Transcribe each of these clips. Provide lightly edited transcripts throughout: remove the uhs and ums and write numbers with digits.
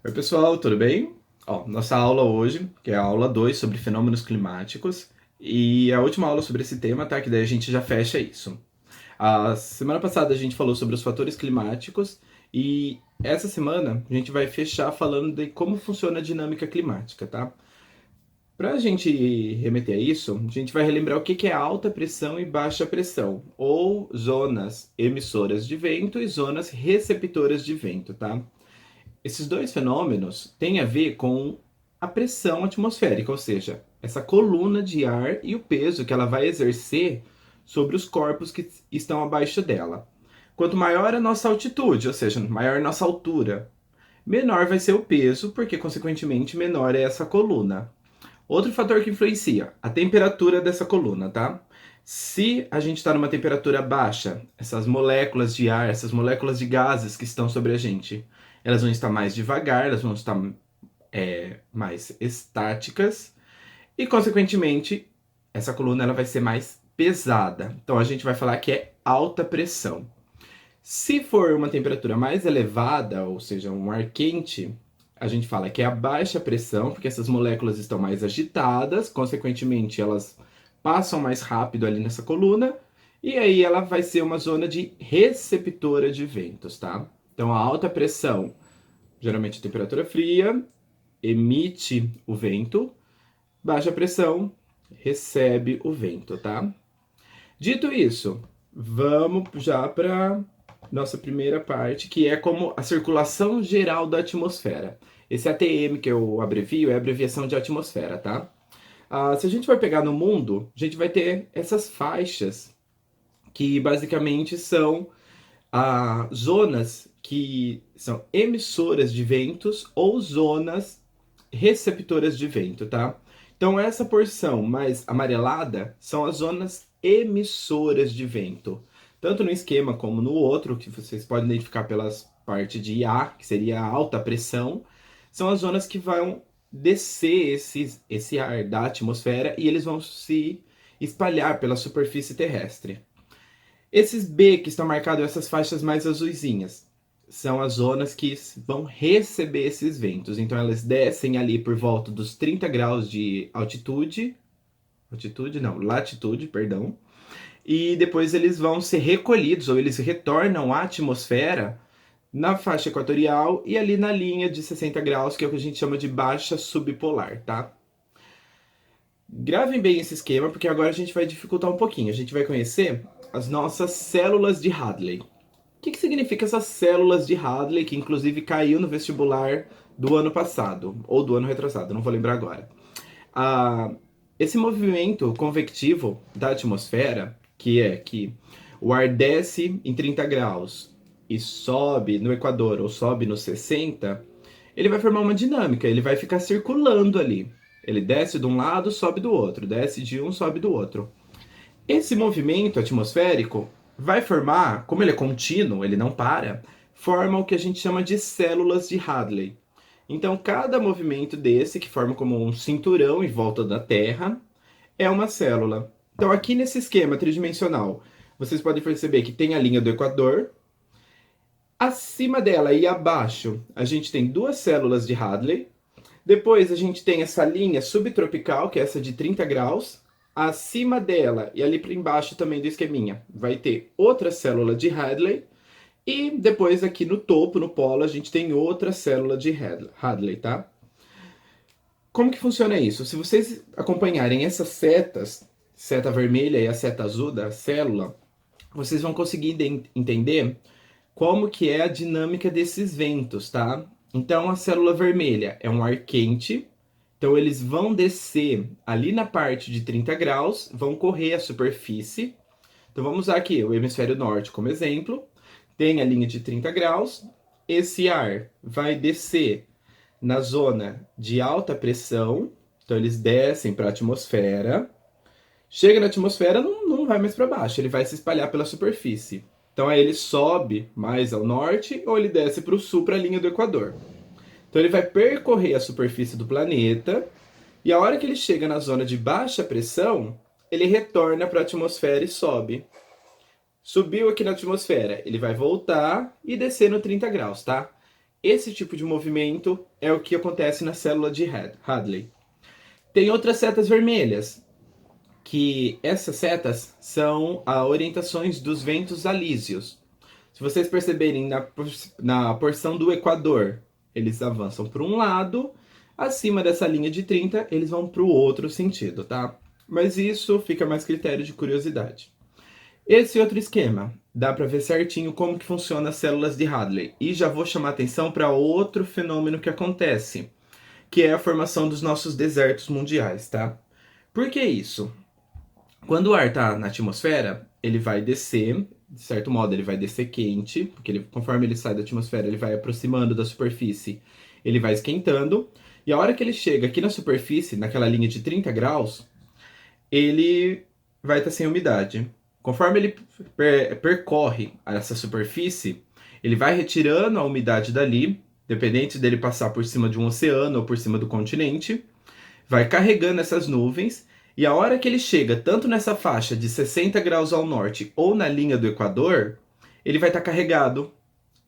Oi, pessoal, tudo bem? Ó, nossa aula hoje, que é a aula 2 sobre fenômenos climáticos, e a última aula sobre esse tema, tá? Que daí a gente já fecha isso. A semana passada a gente falou sobre os fatores climáticos, e essa semana a gente vai fechar falando de como funciona a dinâmica climática, tá? Para a gente remeter a isso, a gente vai relembrar o que é alta pressão e baixa pressão, ou zonas emissoras de vento e zonas receptoras de vento, tá? Esses dois fenômenos têm a ver com a pressão atmosférica, ou seja, essa coluna de ar e o peso que ela vai exercer sobre os corpos que estão abaixo dela. Quanto maior a nossa altitude, ou seja, maior a nossa altura, menor vai ser o peso, porque consequentemente menor é essa coluna. Outro fator que influencia, a temperatura dessa coluna, tá? Se a gente está numa temperatura baixa, essas moléculas de ar, essas moléculas de gases que estão sobre a gente, elas vão estar mais devagar, elas vão estar mais estáticas e, consequentemente, essa coluna ela vai ser mais pesada. Então, a gente vai falar que é alta pressão. Se for uma temperatura mais elevada, ou seja, um ar quente, a gente fala que é a baixa pressão, porque essas moléculas estão mais agitadas, consequentemente, elas passam mais rápido ali nessa coluna, e aí ela vai ser uma zona de receptora de ventos, tá? Então, a alta pressão, geralmente temperatura fria, emite o vento, baixa pressão, recebe o vento, tá? Dito isso, vamos já para nossa primeira parte, que é como a circulação geral da atmosfera. Esse ATM que eu abrevio é a abreviação de atmosfera, tá? Se a gente for pegar no mundo, a gente vai ter essas faixas que basicamente são zonas que são emissoras de ventos ou zonas receptoras de vento, tá? Então essa porção mais amarelada são as zonas emissoras de vento, tanto no esquema como no outro, que vocês podem identificar pelas partes de A, que seria a alta pressão, são as zonas que vão descer esse ar da atmosfera e eles vão se espalhar pela superfície terrestre. Esses B que estão marcados, essas faixas mais azuisinhas, são as zonas que vão receber esses ventos. Então elas descem ali por volta dos 30 graus de latitude, perdão. E depois eles vão ser recolhidos ou eles retornam à atmosfera na faixa equatorial e ali na linha de 60 graus, que é o que a gente chama de baixa subpolar, tá? Gravem bem esse esquema, porque agora a gente vai dificultar um pouquinho. A gente vai conhecer as nossas células de Hadley. O que significa essas células de Hadley, que inclusive caiu no vestibular do ano passado, ou do ano retrasado, não vou lembrar agora. Ah, esse movimento convectivo da atmosfera, que é que o ar desce em 30 graus e sobe no Equador ou sobe no 60, ele vai formar uma dinâmica, ele vai ficar circulando ali. Ele desce de um lado, sobe do outro, desce de um, sobe do outro. Esse movimento atmosférico vai formar, como ele é contínuo, ele não para, forma o que a gente chama de células de Hadley. Então, cada movimento desse, que forma como um cinturão em volta da Terra, é uma célula. Então, aqui nesse esquema tridimensional, vocês podem perceber que tem a linha do Equador. Acima dela e abaixo, a gente tem duas células de Hadley. Depois a gente tem essa linha subtropical, que é essa de 30 graus. Acima dela e ali para embaixo também do esqueminha, vai ter outra célula de Hadley. E depois aqui no topo, no polo, a gente tem outra célula de Hadley, tá? Como que funciona isso? Se vocês acompanharem essas setas, seta vermelha e a seta azul da célula, vocês vão conseguir entender como que é a dinâmica desses ventos, tá? Então a célula vermelha é um ar quente, então eles vão descer ali na parte de 30 graus, vão correr a superfície. Então vamos usar aqui o hemisfério norte como exemplo. Tem a linha de 30 graus, esse ar vai descer na zona de alta pressão, então eles descem para a atmosfera. Chega na atmosfera, não vai mais para baixo, ele vai se espalhar pela superfície. Então aí ele sobe mais ao norte ou ele desce para o sul, para a linha do Equador. Então ele vai percorrer a superfície do planeta e a hora que ele chega na zona de baixa pressão, ele retorna para a atmosfera e sobe. Subiu aqui na atmosfera, ele vai voltar e descer no 30 graus, tá? Esse tipo de movimento é o que acontece na célula de Hadley. Tem outras setas vermelhas, que essas setas são orientações dos ventos alísios. Se vocês perceberem na porção do Equador, eles avançam para um lado, acima dessa linha de 30, eles vão para o outro sentido, tá? Mas isso fica mais critério de curiosidade. Esse outro esquema, dá para ver certinho como que funciona as células de Hadley. E já vou chamar atenção para outro fenômeno que acontece, que é a formação dos nossos desertos mundiais, tá? Por que isso? Quando o ar está na atmosfera, ele vai descer, de certo modo ele vai descer quente, porque conforme ele sai da atmosfera, ele vai aproximando da superfície, ele vai esquentando, e a hora que ele chega aqui na superfície, naquela linha de 30 graus, ele vai estar sem umidade. Conforme ele percorre essa superfície, ele vai retirando a umidade dali, dependente dele passar por cima de um oceano ou por cima do continente, vai carregando essas nuvens, e a hora que ele chega tanto nessa faixa de 60 graus ao norte ou na linha do Equador, ele vai estar carregado,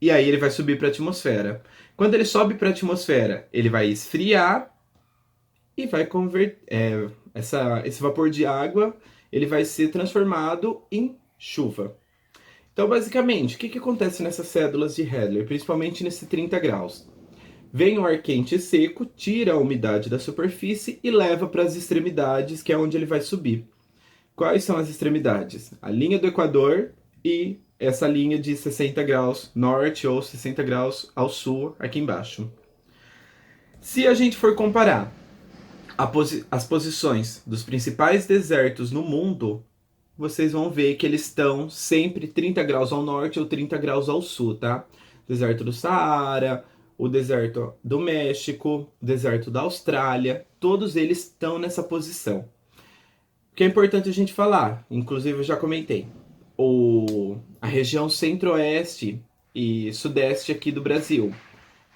e aí ele vai subir para a atmosfera. Quando ele sobe para a atmosfera, ele vai esfriar e vai converter esse vapor de água, ele vai ser transformado em chuva. Então, basicamente, o que acontece nessas cédulas de Hadley, principalmente nesse 30 graus? Vem o ar quente e seco, tira a umidade da superfície e leva para as extremidades, que é onde ele vai subir. Quais são as extremidades? A linha do Equador e essa linha de 60 graus norte ou 60 graus ao sul, aqui embaixo. Se a gente for comparar as posições dos principais desertos no mundo, vocês vão ver que eles estão sempre 30 graus ao norte ou 30 graus ao sul, tá? Deserto do Saara, o deserto do México, o deserto da Austrália, todos eles estão nessa posição. O que é importante a gente falar, inclusive eu já comentei, a região centro-oeste e sudeste aqui do Brasil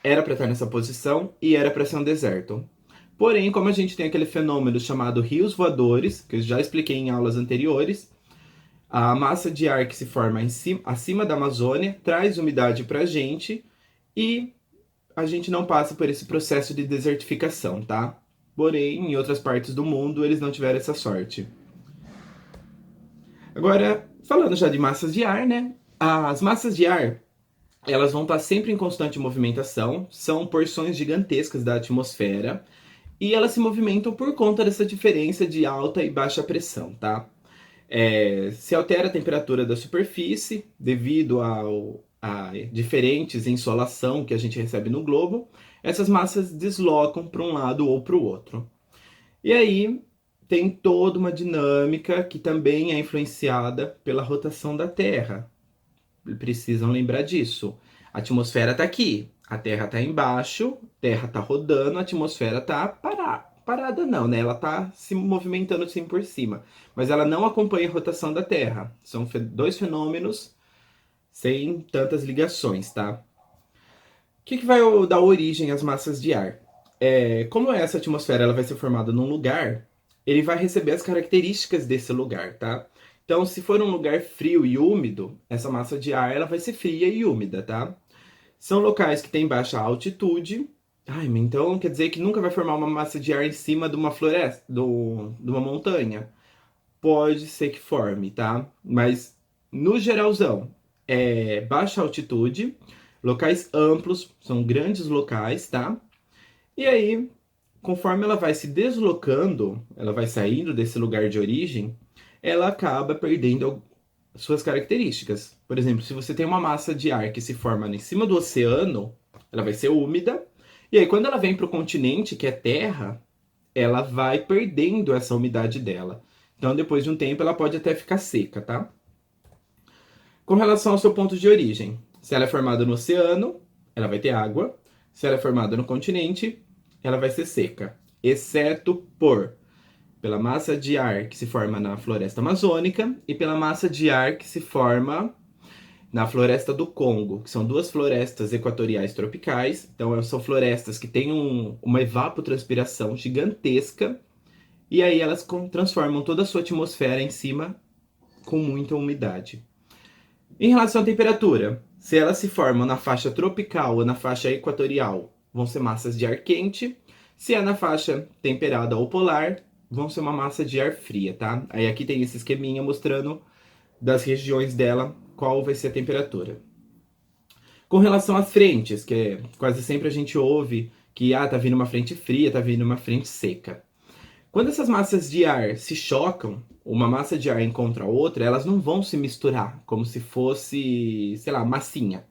era para estar nessa posição e era para ser um deserto. Porém, como a gente tem aquele fenômeno chamado rios voadores, que eu já expliquei em aulas anteriores, a massa de ar que se forma acima da Amazônia traz umidade para a gente e a gente não passa por esse processo de desertificação, tá? Porém, em outras partes do mundo, eles não tiveram essa sorte. Agora, falando já de massas de ar, né? As massas de ar, elas vão estar sempre em constante movimentação, são porções gigantescas da atmosfera, e elas se movimentam por conta dessa diferença de alta e baixa pressão, tá? Se altera a temperatura da superfície devido a diferentes insolação que a gente recebe no globo, essas massas deslocam para um lado ou para o outro. E aí tem toda uma dinâmica que também é influenciada pela rotação da Terra. Precisam lembrar disso. A atmosfera está aqui, a Terra está embaixo, a Terra está rodando, a atmosfera está parada não, né? Ela está se movimentando assim por cima, mas ela não acompanha a rotação da Terra. São dois fenômenos sem tantas ligações, tá? O que vai dar origem às massas de ar? Como essa atmosfera ela vai ser formada num lugar, ele vai receber as características desse lugar, tá? Então, se for um lugar frio e úmido, essa massa de ar ela vai ser fria e úmida, tá? São locais que têm baixa altitude. Então quer dizer que nunca vai formar uma massa de ar em cima de uma floresta, de uma montanha? Pode ser que forme, tá? Mas no geralzão, baixa altitude, locais amplos, são grandes locais, tá? E aí, conforme ela vai se deslocando, ela vai saindo desse lugar de origem, ela acaba perdendo suas características. Por exemplo, se você tem uma massa de ar que se forma em cima do oceano, ela vai ser úmida, e aí quando ela vem para o continente, que é terra, ela vai perdendo essa umidade dela. Então, depois de um tempo, ela pode até ficar seca, tá? Com relação ao seu ponto de origem, se ela é formada no oceano, ela vai ter água. Se ela é formada no continente, ela vai ser seca, exceto pela massa de ar que se forma na floresta amazônica e pela massa de ar que se forma na floresta do Congo, que são duas florestas equatoriais tropicais. Então, são florestas que têm uma evapotranspiração gigantesca e aí elas transformam toda a sua atmosfera em cima com muita umidade. Em relação à temperatura, se elas se formam na faixa tropical ou na faixa equatorial, vão ser massas de ar quente. Se é na faixa temperada ou polar, vão ser uma massa de ar fria, tá? Aí aqui tem esse esqueminha mostrando das regiões dela qual vai ser a temperatura. Com relação às frentes, que quase sempre a gente ouve que tá vindo uma frente fria, tá vindo uma frente seca. Quando essas massas de ar se chocam, uma massa de ar encontra a outra, elas não vão se misturar como se fosse, sei lá, massinha.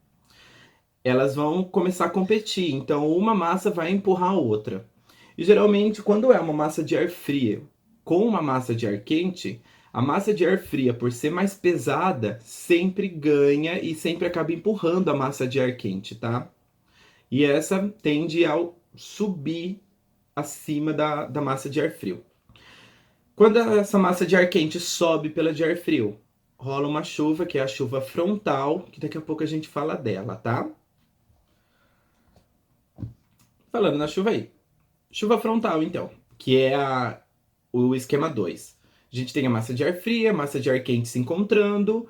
Elas vão começar a competir, então uma massa vai empurrar a outra. E geralmente, quando é uma massa de ar fria com uma massa de ar quente, a massa de ar fria, por ser mais pesada, sempre ganha e sempre acaba empurrando a massa de ar quente, tá? E essa tende a subir acima da massa de ar frio. Quando essa massa de ar quente sobe pela de ar frio, rola uma chuva, que é a chuva frontal, que daqui a pouco a gente fala dela, tá? Falando na chuva aí. Chuva frontal, então, que é o esquema 2. A gente tem a massa de ar fria, massa de ar quente se encontrando.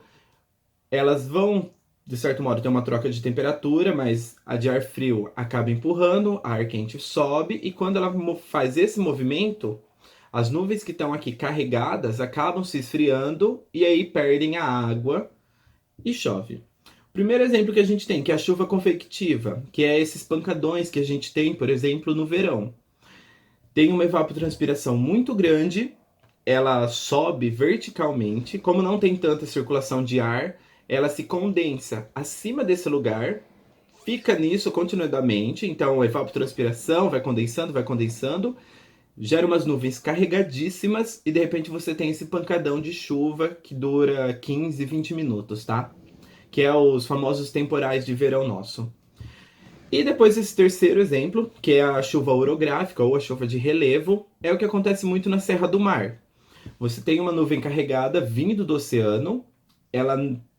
Elas vão, de certo modo, ter uma troca de temperatura, mas a de ar frio acaba empurrando, a ar quente sobe, e quando ela faz esse movimento, as nuvens que estão aqui carregadas acabam se esfriando e aí perdem a água e chove. O primeiro exemplo que a gente tem, que é a chuva convectiva, que é esses pancadões que a gente tem, por exemplo, no verão. Tem uma evapotranspiração muito grande, ela sobe verticalmente, como não tem tanta circulação de ar, ela se condensa acima desse lugar, fica nisso continuadamente, então a evapotranspiração vai condensando, gera umas nuvens carregadíssimas e de repente você tem esse pancadão de chuva que dura 15, 20 minutos, tá? Que é os famosos temporais de verão nosso. E depois esse terceiro exemplo, que é a chuva orográfica ou a chuva de relevo, é o que acontece muito na Serra do Mar. Você tem uma nuvem carregada vindo do oceano, ela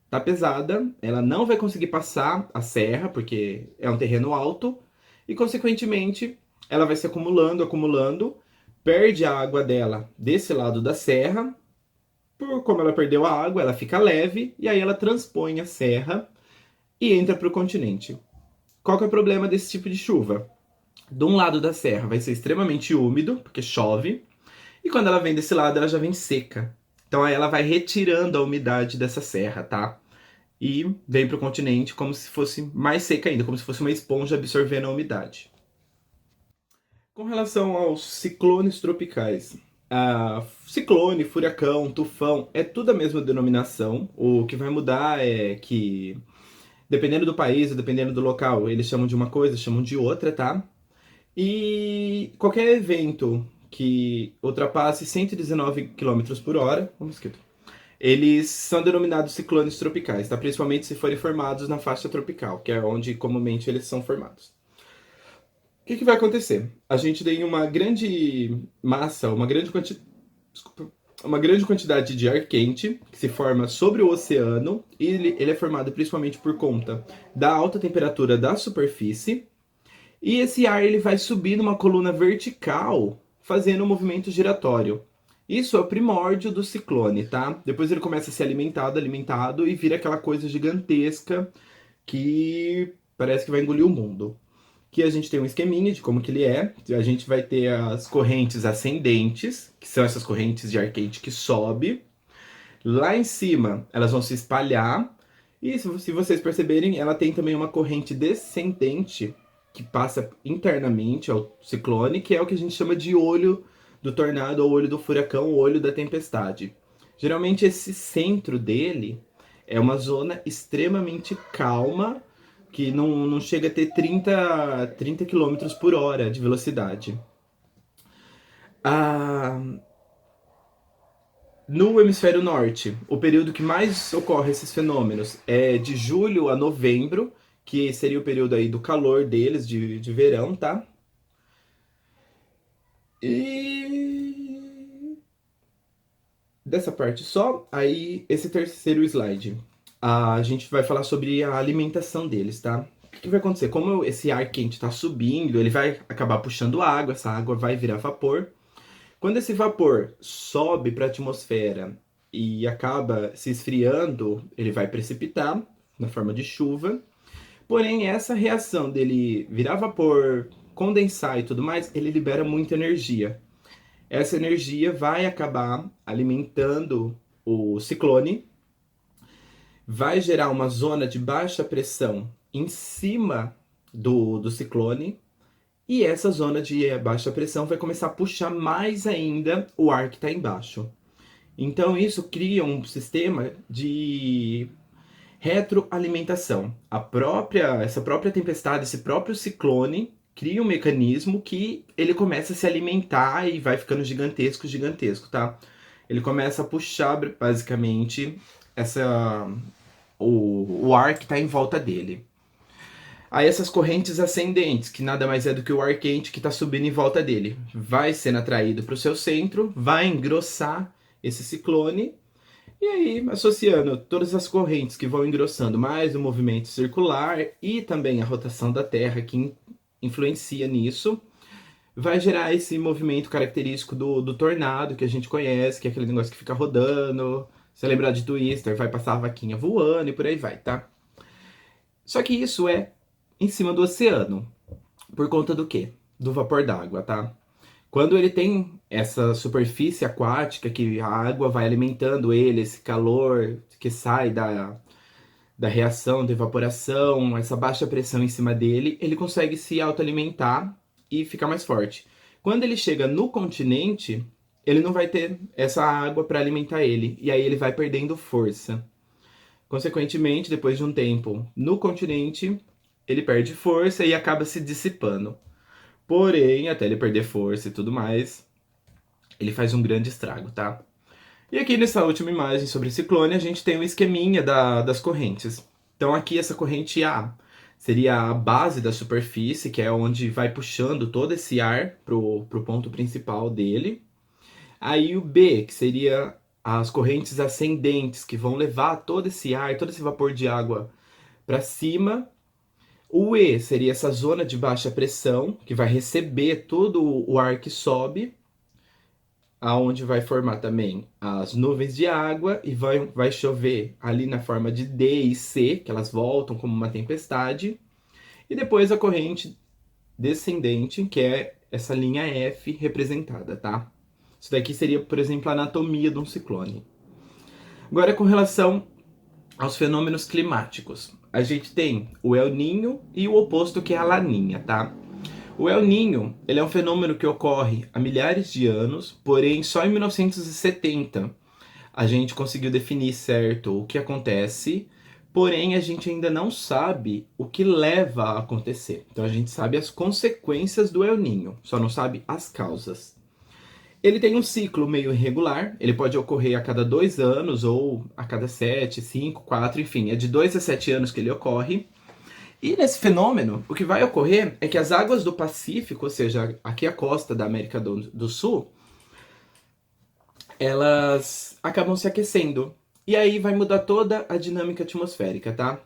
tá pesada, ela não vai conseguir passar a serra, porque é um terreno alto, e consequentemente ela vai se acumulando, acumulando, perde a água dela desse lado da serra, por como ela perdeu a água, ela fica leve, e aí ela transpõe a serra e entra para o continente. Qual que é o problema desse tipo de chuva? De um lado da serra vai ser extremamente úmido, porque chove, e quando ela vem desse lado, ela já vem seca. Então aí ela vai retirando a umidade dessa serra, tá? E vem para o continente como se fosse mais seca ainda, como se fosse uma esponja absorvendo a umidade. Com relação aos ciclones tropicais, ciclone, furacão, tufão, é tudo a mesma denominação. O que vai mudar é que, dependendo do país, dependendo do local, eles chamam de uma coisa, chamam de outra, tá? E qualquer evento que ultrapasse 119 quilômetros por hora, eles são denominados ciclones tropicais, tá? Principalmente se forem formados na faixa tropical, que é onde comumente eles são formados. O que vai acontecer? A gente tem uma grande massa, uma grande quantidade de ar quente que se forma sobre o oceano e ele é formado principalmente por conta da alta temperatura da superfície. E esse ar ele vai subir numa coluna vertical, fazendo um movimento giratório. Isso é o primórdio do ciclone, tá? Depois ele começa a ser alimentado, alimentado e vira aquela coisa gigantesca que parece que vai engolir o mundo. Aqui a gente tem um esqueminha de como que ele é. A gente vai ter as correntes ascendentes, que são essas correntes de ar quente que sobe. Lá em cima, elas vão se espalhar. E se vocês perceberem, ela tem também uma corrente descendente que passa internamente ao ciclone, que é o que a gente chama de olho do tornado, ou olho do furacão, ou olho da tempestade. Geralmente esse centro dele é uma zona extremamente calma, que não chega a ter 30 km por hora de velocidade. Ah, no hemisfério norte, o período que mais ocorre esses fenômenos é de julho a novembro, que seria o período aí do calor deles, de verão, tá? E dessa parte só, aí esse terceiro slide. A gente vai falar sobre a alimentação deles, tá? O que vai acontecer? Como esse ar quente está subindo, ele vai acabar puxando água, essa água vai virar vapor. Quando esse vapor sobe para a atmosfera e acaba se esfriando, ele vai precipitar na forma de chuva. Porém, essa reação dele virar vapor, condensar e tudo mais, ele libera muita energia. Essa energia vai acabar alimentando o ciclone, vai gerar uma zona de baixa pressão em cima do ciclone, e essa zona de baixa pressão vai começar a puxar mais ainda o ar que está embaixo. Então isso cria um sistema de retroalimentação. Essa própria tempestade, esse próprio ciclone cria um mecanismo que ele começa a se alimentar e vai ficando gigantesco, gigantesco, tá? Ele começa a puxar basicamente essa o ar que está em volta dele. Aí essas correntes ascendentes, que nada mais é do que o ar quente que está subindo em volta dele, vai sendo atraído para o seu centro, vai engrossar esse ciclone, e aí associando todas as correntes que vão engrossando, mais o movimento circular e também a rotação da Terra que influencia nisso, vai gerar esse movimento característico do tornado que a gente conhece, que é aquele negócio que fica rodando. Se você lembrar de Twister, vai passar a vaquinha voando e por aí vai, tá? Só que isso é em cima do oceano. Por conta do quê? Do vapor d'água, tá? Quando ele tem essa superfície aquática, que a água vai alimentando ele, esse calor que sai da reação de evaporação, essa baixa pressão em cima dele, ele consegue se autoalimentar e ficar mais forte. Quando ele chega no continente, ele não vai ter essa água para alimentar ele, e aí ele vai perdendo força. Consequentemente, depois de um tempo no continente, ele perde força e acaba se dissipando. Porém, até ele perder força e tudo mais, ele faz um grande estrago, tá? E aqui nessa última imagem sobre ciclone, a gente tem um esqueminha das correntes. Então aqui essa corrente A seria a base da superfície, que é onde vai puxando todo esse ar pro ponto principal dele. Aí o B, que seria as correntes ascendentes, que vão levar todo esse ar, todo esse vapor de água para cima. O E seria essa zona de baixa pressão, que vai receber todo o ar que sobe, aonde vai formar também as nuvens de água e vai chover ali na forma de D e C, que elas voltam como uma tempestade. E depois a corrente descendente, que é essa linha F representada, tá? Isso daqui seria, por exemplo, a anatomia de um ciclone. Agora, com relação aos fenômenos climáticos, a gente tem o El Niño e o oposto, que é a Laninha, tá? O El Niño, ele é um fenômeno que ocorre há milhares de anos, porém só em 1970 a gente conseguiu definir certo o que acontece, porém a gente ainda não sabe o que leva a acontecer. Então a gente sabe as consequências do El Niño, só não sabe as causas. Ele tem um ciclo meio irregular, ele pode ocorrer a cada 2 anos ou a cada 7, 5, 4, enfim, é de 2 a 7 anos que ele ocorre. E nesse fenômeno, o que vai ocorrer é que as águas do Pacífico, ou seja, aqui a costa da América do Sul, elas acabam se aquecendo. E aí vai mudar toda a dinâmica atmosférica, tá?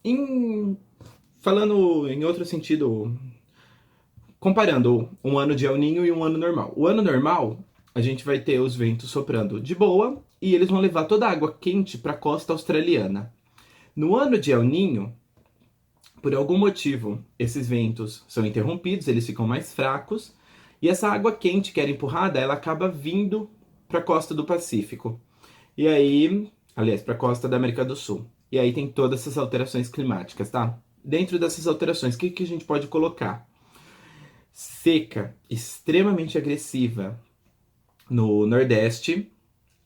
Em, falando em outro sentido, comparando um ano de El Niño e um ano normal. O ano normal, a gente vai ter os ventos soprando de boa e eles vão levar toda a água quente para a costa australiana. No ano de El Niño, por algum motivo, esses ventos são interrompidos, eles ficam mais fracos, e essa água quente que era empurrada, ela acaba vindo para a costa do Pacífico. E aí, aliás, para a costa da América do Sul. E aí tem todas essas alterações climáticas, tá? Dentro dessas alterações, o que a gente pode colocar? Seca extremamente agressiva no Nordeste.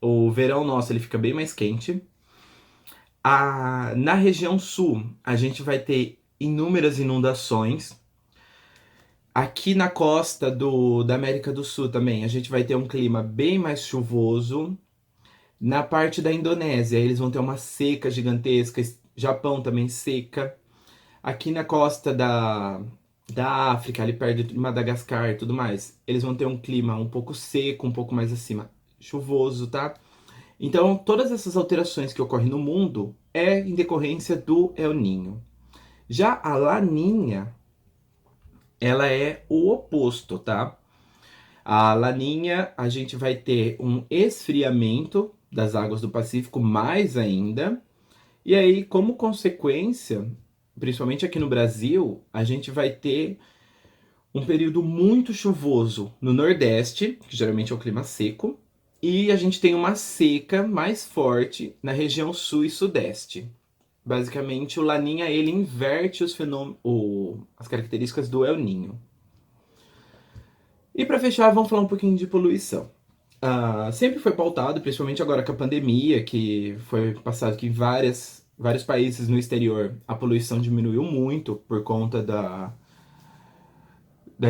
O verão nosso ele fica bem mais quente. Na região sul, a gente vai ter inúmeras inundações. Aqui na costa da América do Sul também, a gente vai ter um clima bem mais chuvoso. Na parte da Indonésia, eles vão ter uma seca gigantesca. Japão também seca. Aqui na costa da África, ali perto de Madagascar e tudo mais, eles vão ter um clima um pouco seco, um pouco mais acima, chuvoso, tá? Então, todas essas alterações que ocorrem no mundo é em decorrência do El Niño. Já a Laninha, ela é o oposto, tá? A Laninha, a gente vai ter um esfriamento das águas do Pacífico mais ainda. E aí, como consequência, principalmente aqui no Brasil, a gente vai ter um período muito chuvoso no Nordeste, que geralmente é o clima seco, e a gente tem uma seca mais forte na região Sul e Sudeste. Basicamente, o Laninha ele inverte as características do El Ninho. E para fechar, vamos falar um pouquinho de poluição. Sempre foi pautado, principalmente agora com a pandemia, que foi passado que em vários países no exterior a poluição diminuiu muito por conta da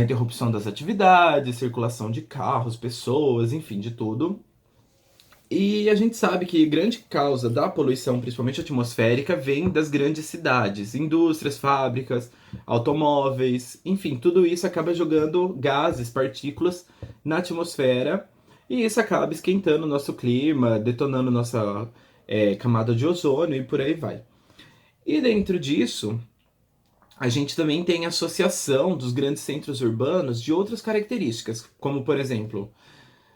interrupção das atividades, circulação de carros, pessoas, enfim, de tudo. E a gente sabe que grande causa da poluição, principalmente atmosférica, vem das grandes cidades, indústrias, fábricas, automóveis, enfim, tudo isso acaba jogando gases, partículas na atmosfera e isso acaba esquentando o nosso clima, detonando nossa camada de ozônio e por aí vai. E dentro disso, a gente também tem a associação dos grandes centros urbanos de outras características, como por exemplo,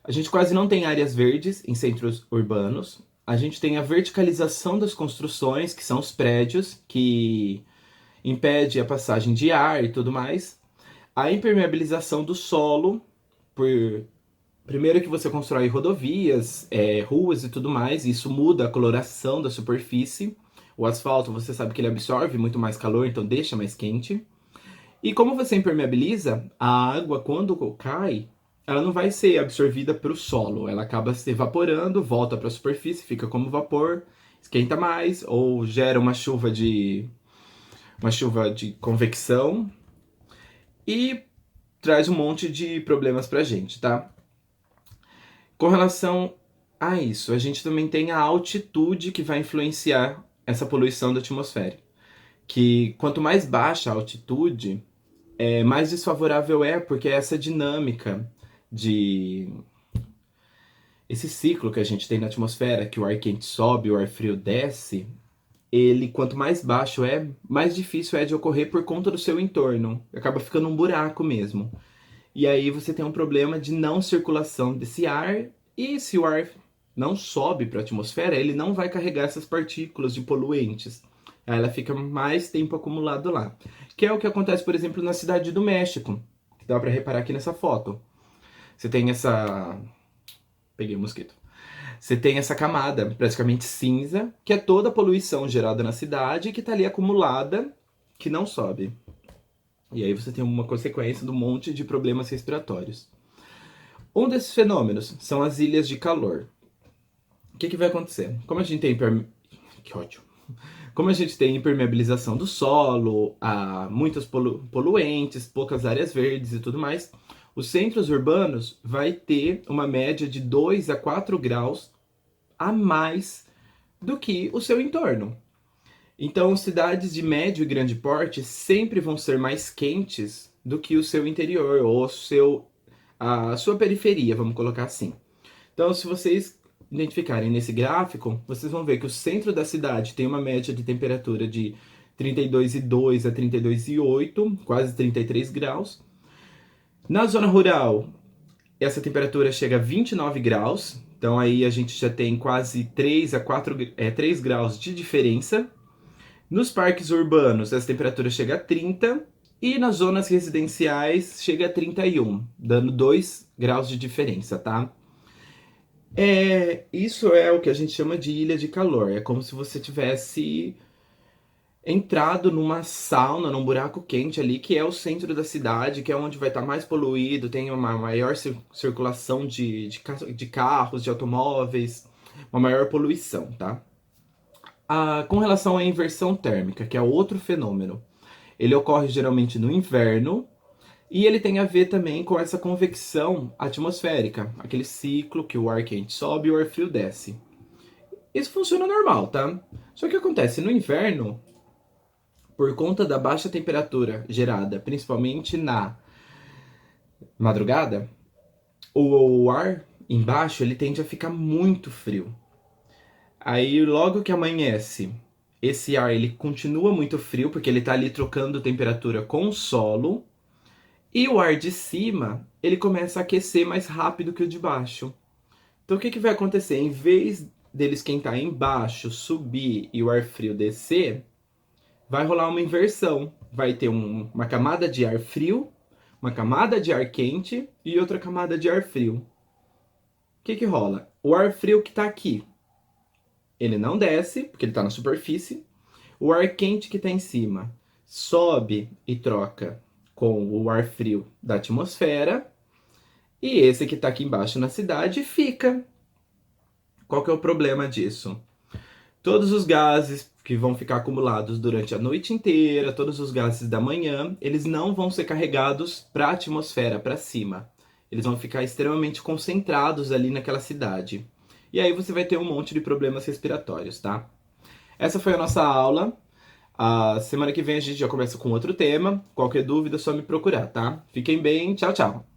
a gente quase não tem áreas verdes em centros urbanos. A gente tem a verticalização das construções, que são os prédios, que impede a passagem de ar e tudo mais. A impermeabilização do solo, por primeiro que você constrói rodovias, ruas e tudo mais, e isso muda a coloração da superfície. O asfalto, você sabe que ele absorve muito mais calor, então deixa mais quente. E como você impermeabiliza, a água, quando cai, ela não vai ser absorvida para o solo, ela acaba se evaporando, volta para a superfície, fica como vapor, esquenta mais, ou gera uma chuva de convecção e traz um monte de problemas para a gente, tá? Com relação a isso, a gente também tem a altitude que vai influenciar essa poluição da atmosfera. Que quanto mais baixa a altitude, mais desfavorável porque essa dinâmica de esse ciclo que a gente tem na atmosfera, que o ar quente sobe, o ar frio desce, ele quanto mais baixo mais difícil é de ocorrer por conta do seu entorno. Acaba ficando um buraco mesmo. E aí você tem um problema de não circulação desse ar, e se o ar não sobe para a atmosfera, ele não vai carregar essas partículas de poluentes. Aí ela fica mais tempo acumulado lá. Que é o que acontece, por exemplo, na cidade do México. Que dá para reparar aqui nessa foto. Você tem essa... Peguei o mosquito. Você tem essa camada praticamente cinza, que é toda a poluição gerada na cidade, que está ali acumulada, que não sobe. E aí você tem uma consequência de um monte de problemas respiratórios. Um desses fenômenos são as ilhas de calor. O que vai acontecer? Como a gente tem que ódio. Como a gente tem impermeabilização do solo, há muitos poluentes, poucas áreas verdes e tudo mais, os centros urbanos vai ter uma média de 2 a 4 graus a mais do que o seu entorno. Então, cidades de médio e grande porte sempre vão ser mais quentes do que o seu interior ou a sua periferia, vamos colocar assim. Então, se vocês identificarem nesse gráfico, vocês vão ver que o centro da cidade tem uma média de temperatura de 32,2 a 32,8, quase 33 graus. Na zona rural, essa temperatura chega a 29 graus, então aí a gente já tem quase 3 graus de diferença. Nos parques urbanos, essa temperatura chega a 30 e nas zonas residenciais chega a 31, dando 2 graus de diferença, tá? Isso é o que a gente chama de ilha de calor. É como se você tivesse entrado numa sauna, num buraco quente ali, que é o centro da cidade, que é onde vai estar mais poluído, tem uma maior circulação de carros, de automóveis, uma maior poluição, tá? Com relação à inversão térmica, que é outro fenômeno, ele ocorre geralmente no inverno e ele tem a ver também com essa convecção atmosférica, aquele ciclo que o ar quente sobe e o ar frio desce. Isso funciona normal, tá? Só que acontece no inverno, por conta da baixa temperatura gerada, principalmente na madrugada, o ar embaixo ele tende a ficar muito frio. Aí logo que amanhece, esse ar ele continua muito frio, porque ele está ali trocando temperatura com o solo, e o ar de cima ele começa a aquecer mais rápido que o de baixo. Então o que vai acontecer? Em vez dele esquentar embaixo, subir e o ar frio descer, vai rolar uma inversão. Vai ter uma camada de ar frio, uma camada de ar quente e outra camada de ar frio. O que rola? O ar frio que está aqui, ele não desce, porque ele está na superfície. O ar quente que está em cima sobe e troca com o ar frio da atmosfera. E esse que está aqui embaixo na cidade fica. Qual que é o problema disso? Todos os gases que vão ficar acumulados durante a noite inteira, todos os gases da manhã, eles não vão ser carregados para a atmosfera, para cima. Eles vão ficar extremamente concentrados ali naquela cidade. E aí você vai ter um monte de problemas respiratórios, tá? Essa foi a nossa aula. A semana que vem a gente já começa com outro tema. Qualquer dúvida é só me procurar, tá? Fiquem bem, tchau, tchau!